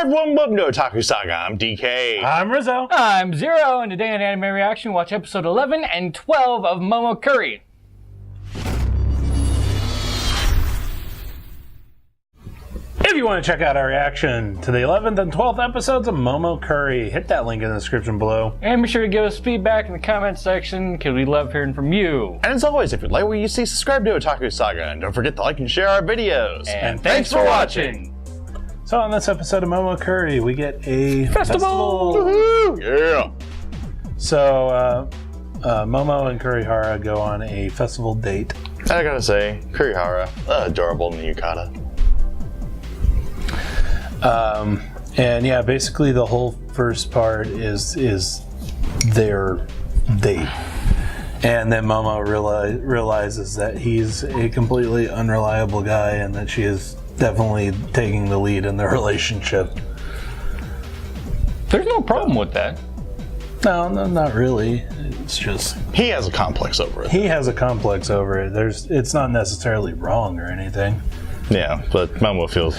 everyone, welcome to Otaku Saga. I'm DK. I'm Rizzo. I'm Zero, and today on Anime Reaction, watch episode 11 and 12 of Momokuri. If you want to check out our reaction to the 11th and 12th episodes of Momokuri, hit that link in the description below. And be sure to give us feedback in the comments section, because we love hearing from you. And as always, if you like what you see, subscribe to Otaku Saga, and don't forget to like and share our videos. And thanks for watching. So on this episode of Momokuri, we get a Festival. Woohoo! Yeah. So Momo and Kurihara go on a festival date. I gotta say, Kurihara, adorable in the yukata. And yeah, basically the whole first part is their date. And then Momo realizes that he's a completely unreliable guy and that she is definitely taking the lead in the relationship. There's no problem with that. No, not really. It's just... He has a complex over it. He has a complex over it. It's not necessarily wrong or anything. Yeah, but Momo feels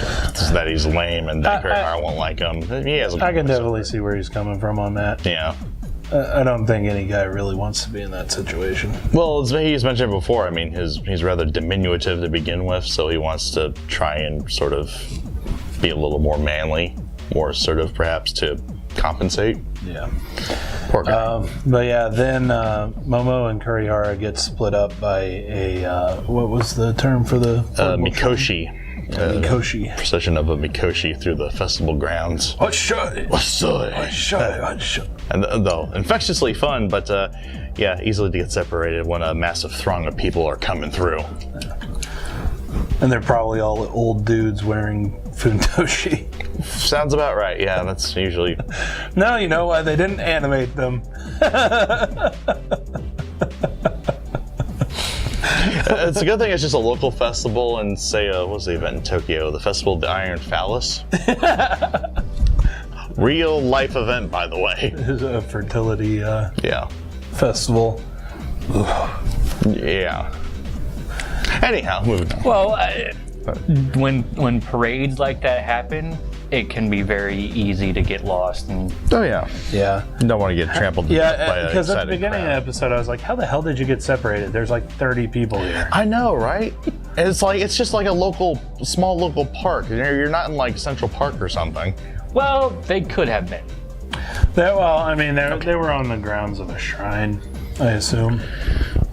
that he's lame and that Kurihara won't like him. He has a I can complex definitely see where he's coming from on that. Yeah. I don't think any guy really wants to be in that situation. Well, as he's mentioned before, I mean, he's rather diminutive to begin with, so he wants to try and sort of be a little more manly, more assertive perhaps, to compensate. Yeah. Poor guy. But yeah, then Momo and Kurihara get split up by a, what was the term for the... Mikoshi. Mikoshi. Procession of a Mikoshi through the festival grounds. Oh, sure. And though infectiously fun, but yeah, easily to get separated when a massive throng of people are coming through. And they're probably all old dudes wearing funtoshi. Sounds about right. Yeah, that's usually. Now you know why they didn't animate them. It's a good thing it's just a local festival, and say, what was the event in Tokyo? The Festival of the Iron Phallus. Real life event, by the way. It's a fertility Yeah. festival. Yeah. Anyhow, moving on. Well, when parades like that happen, it can be very easy to get lost. And Oh yeah. Yeah. You don't want to get trampled to death by Yeah, an because at the excited beginning of the crowd. episode, I was like, how the hell did you get separated? There's like 30 people here. I know, right? And it's just like a small local park. You're not in like Central Park or something. well, they could have been. They were on the grounds of a shrine, I assume.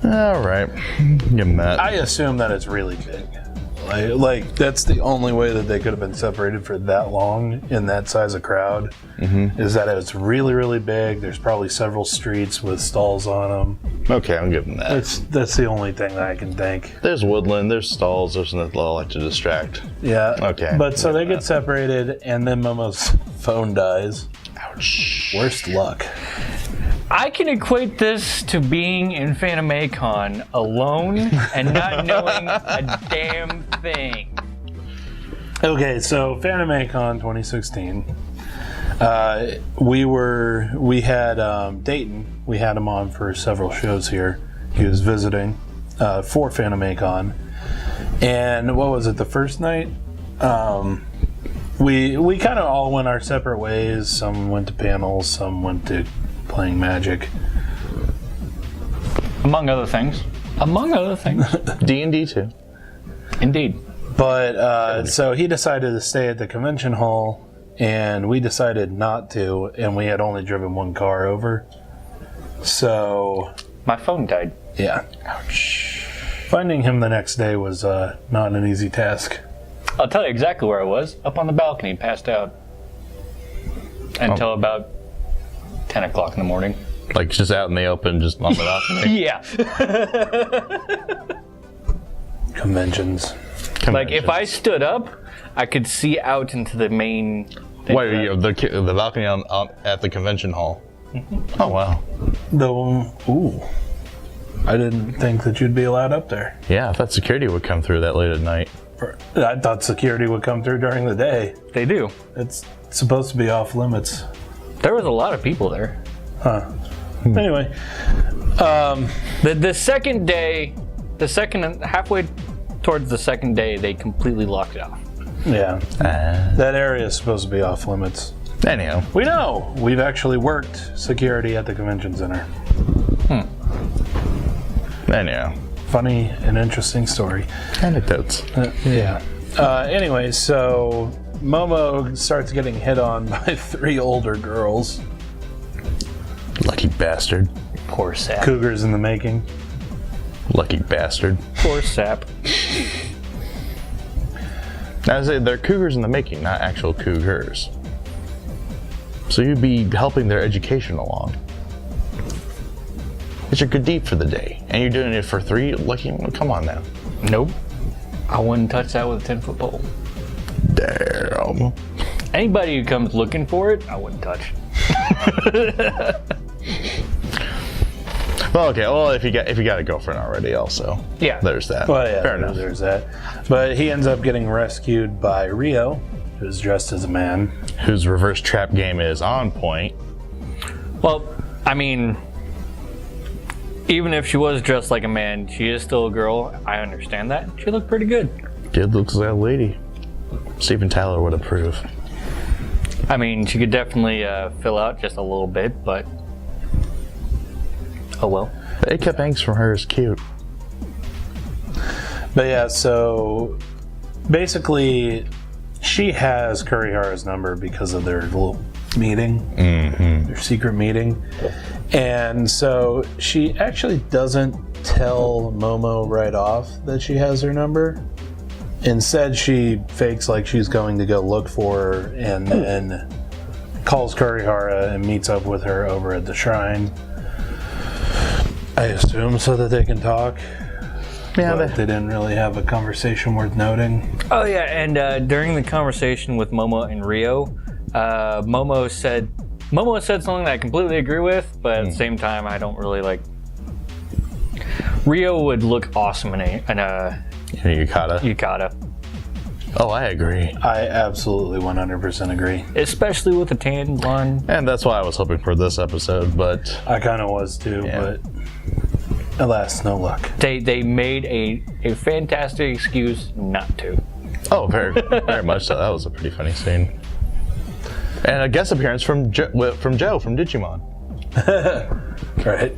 All right, give them that. I assume that it's really big. Like that's the only way that they could have been separated for that long in that size of crowd. Is that it's really, really big. There's probably several streets with stalls on them. Okay, I'll give them that. That's the only thing that I can think. There's woodland, there's stalls, there's nothing I like to distract. Yeah. Okay. But so they get separated, and then Momo's phone dies. Ouch. Worst luck. I can equate this to being in Fanimacon alone and not knowing a damn thing. Okay, so Fanimacon 2016. We had Dayton. We had him on for several shows here. He was visiting for Fanimacon. And what was it, the first night? We kind of all went our separate ways. Some went to panels, some went to playing Magic. Among other things. Among other things. D&D too. Indeed. But so he decided to stay at the convention hall, and we decided not to, and we had only driven one car over. So My phone died. yeah. Ouch. Finding him the next day was not an easy task. I'll tell you exactly where I was. Up on the balcony, passed out. Until about 10 o'clock in the morning. Like just out in the open, just on the balcony. Yeah. Conventions. Like, if I stood up, I could see out into the main... Wait, you have the balcony at the convention hall. Oh wow. Though, ooh. I didn't think that you'd be allowed up there. Yeah, I thought security would come through that late at night. I thought security would come through during the day. They do. It's supposed to be off limits. There was a lot of people there. Huh. Anyway. The second day, halfway towards the second day, they completely locked it off. Yeah. That area is supposed to be off limits. Anyhow. We know. We've actually worked security at the convention center. Anyhow. Funny and interesting story. Anecdotes. Yeah. Anyway, so Momo starts getting hit on by 3 older girls. Lucky bastard. Poor sap. Cougars in the making. Lucky bastard. Poor sap. Now, I say they're cougars in the making, not actual cougars. So you'd be helping their education along. It's your good deed for the day, and you're doing it for 3. Lucky, come on now. Nope. I wouldn't touch that with a 10-foot pole. Damn. Anybody who comes looking for it, I wouldn't touch. Well, okay. Well, if you got a girlfriend already, also. Yeah. There's that. Well, yeah, Fair enough. there's that. But he ends up getting rescued by Rio, who's dressed as a man. Whose reverse trap game is on point. Well, I mean, even if she was dressed like a man, she is still a girl. I understand that. She looked pretty good. Good looks like a lady. Steven Tyler would approve. I mean, she could definitely fill out just a little bit, but oh well. The It Kept Banks from her is cute. But yeah, so basically, she has Kurihara's number because of their little meeting, their secret meeting. And so she actually doesn't tell Momo right off that she has her number. Instead, she fakes like she's going to go look for her and then calls Kurihara and meets up with her over at the shrine. I assume so that they can talk. Yeah, but they didn't really have a conversation worth noting. Oh yeah, and during the conversation with Momo and Rio, Momo said something that I completely agree with, but at the same time, I don't really like. Rio would look awesome in a yukata. Oh, I agree. I absolutely 100% agree. Especially with a tan blonde. And that's why I was hoping for this episode, but I kind of was too, but alas, no luck. They made a fantastic excuse not to. oh, very very much so. That was a pretty funny scene. And a guest appearance from Joe from Digimon. Right.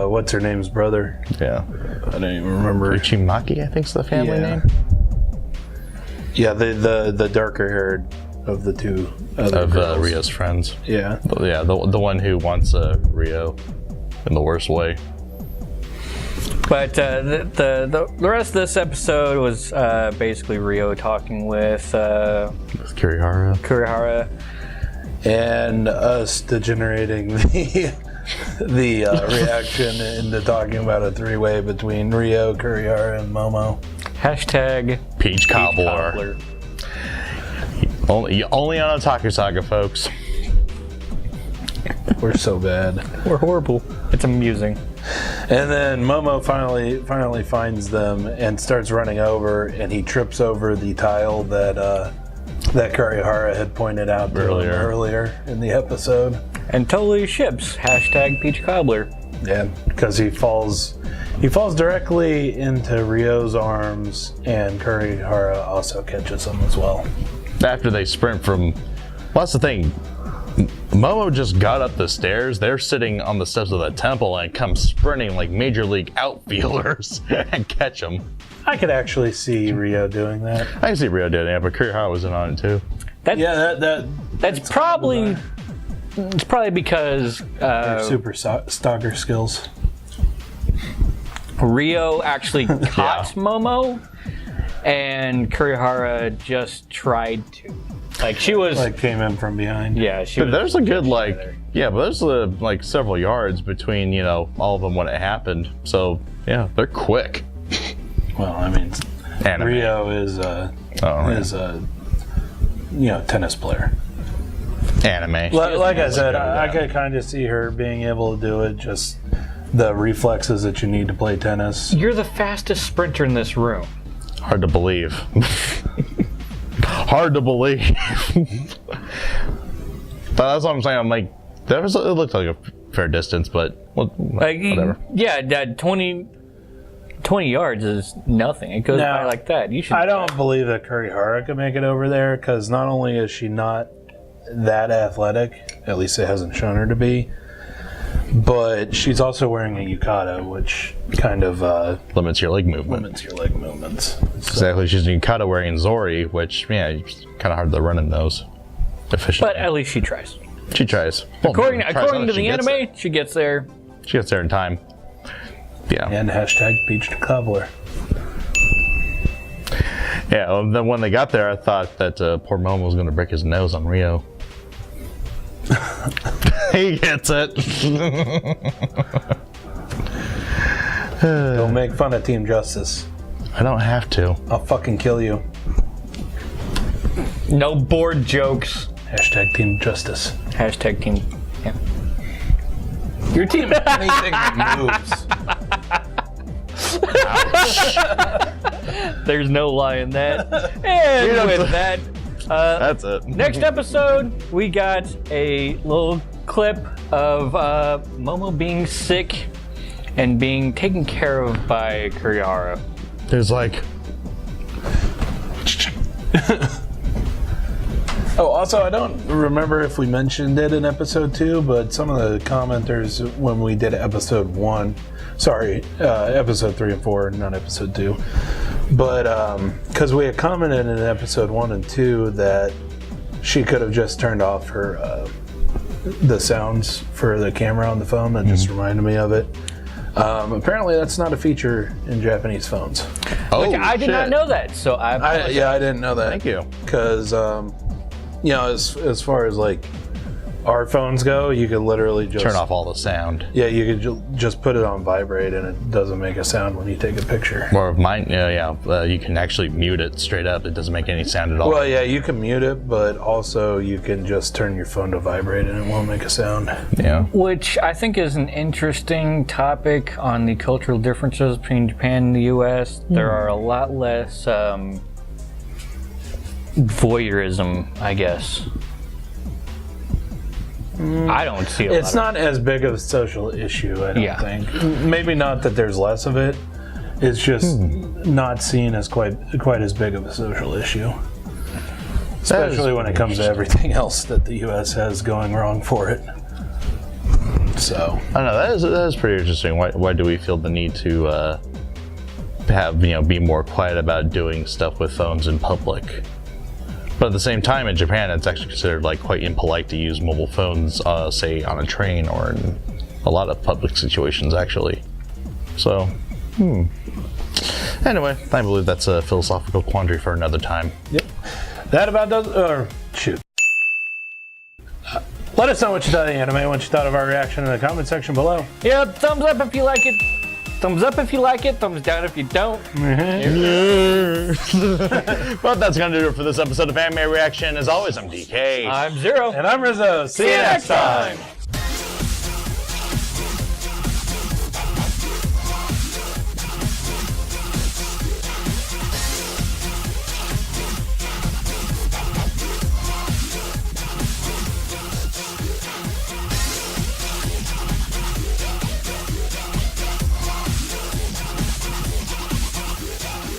What's her name's brother? Yeah. I don't even remember. Uchimaki, I think's the family name. Yeah, the darker haired of the two other girls. Rio's friends. Yeah. Yeah, the one who wants Rio in the worst way. But the rest of this episode was basically Rio talking with Kurihara. And us degenerating the reaction into talking about a 3-way between Rio, Kurihara, and Momo. Hashtag Peach Cobbler. Only on Otaku Saga, folks. We're so bad. We're horrible. It's amusing. And then Momo finally finds them and starts running over, and he trips over the tile that Kurihara had pointed out to him earlier in the episode. And totally ships. Hashtag Peach Cobbler. Yeah, because he falls directly into Rio's arms, and Kurihara also catches him as well. After they sprint from... Well, that's the thing. Momo just got up the stairs. They're sitting on the steps of the temple and come sprinting like major league outfielders and catch them. I could actually see Rio doing that. I can see Rio doing that, but Kurihara was in on it too. That's probably... It's probably because super stalker skills. Rio actually caught Momo, and Kurihara just tried to. Like she was came in from behind. Yeah, she. But was there's a good but there's several yards between all of them when it happened. So yeah, they're quick. Well, I mean, Anime. Rio is a tennis player. Anime. Like I said, I could kind of see her being able to do it. Just the reflexes that you need to play tennis. You're the fastest sprinter in this room. Hard to believe. Hard to believe. But that's what I'm saying. I'm like, it looked like a fair distance, but whatever. Yeah, that 20 20 yards is nothing. It goes by like that. You should. I don't believe that Kurihara could make it over there because not only is she not that athletic, at least it hasn't shown her to be, but she's also wearing a yukata, which kind of limits your leg movement. limits your leg movements. So, Exactly. She's a yukata wearing Zori, which, yeah, it's kind of hard to run in those efficiently. But at least she tries. She tries. Well, According tries to not, the she gets anime, she gets there. there. She gets there in time. Yeah. and hashtag peach to cobbler. Yeah, well, then when they got there, I thought that poor Momo was going to break his nose on Rio. He gets it. Don't make fun of Team Justice. I don't have to. I'll fucking kill you. No board jokes. Hashtag Team Justice. Hashtag team. Yeah. Your team is anything that moves. There's no lie in that. And with that, That's it. next episode, we got a little clip of Momo being sick and being taken care of by Kurihara. There's like... Oh, also, I don't remember if we mentioned it in episode 2, but some of the commenters when we did episode 1, episode 3 and 4, not episode 2, but because we had commented in episode 1 and 2 that she could have just turned off her the sounds for the camera on the phone. That just reminded me of it. Apparently, that's not a feature in Japanese phones. Oh, Which I did not shit. know that, so I I didn't know that. Thank you. Because as far as like our phones go, you could literally just Turn off all the sound. Yeah, you could just put it on vibrate and it doesn't make a sound when you take a picture. Or of mine, you can actually mute it straight up. It doesn't make any sound at all. Well, yeah, you can mute it, but also you can just turn your phone to vibrate and it won't make a sound. Yeah. Which I think is an interesting topic on the cultural differences between Japan and the U.S. There are a lot less voyeurism, I guess. I don't see a lot. It's not as big of a social issue, I don't think. Maybe not that there's less of it. It's just not seen as quite as big of a social issue. Especially when it comes to everything else that the U.S. has going wrong for it. So I don't know. That is pretty interesting. Why do we feel the need to have be more quiet about doing stuff with phones in public? But at the same time, in Japan, it's actually considered like quite impolite to use mobile phones, say on a train or in a lot of public situations, actually. So, anyway, I believe that's a philosophical quandary for another time. yep. That about does. Shoot. Let us know what you thought of the anime, what you thought of our reaction in the comment section below. Yep, thumbs up if you like it. Thumbs up if you like it. Thumbs down if you don't. Well, that's going to do it for this episode of Anime Reaction. As always, I'm DK. I'm Zero. And I'm Rizzo. See you next time.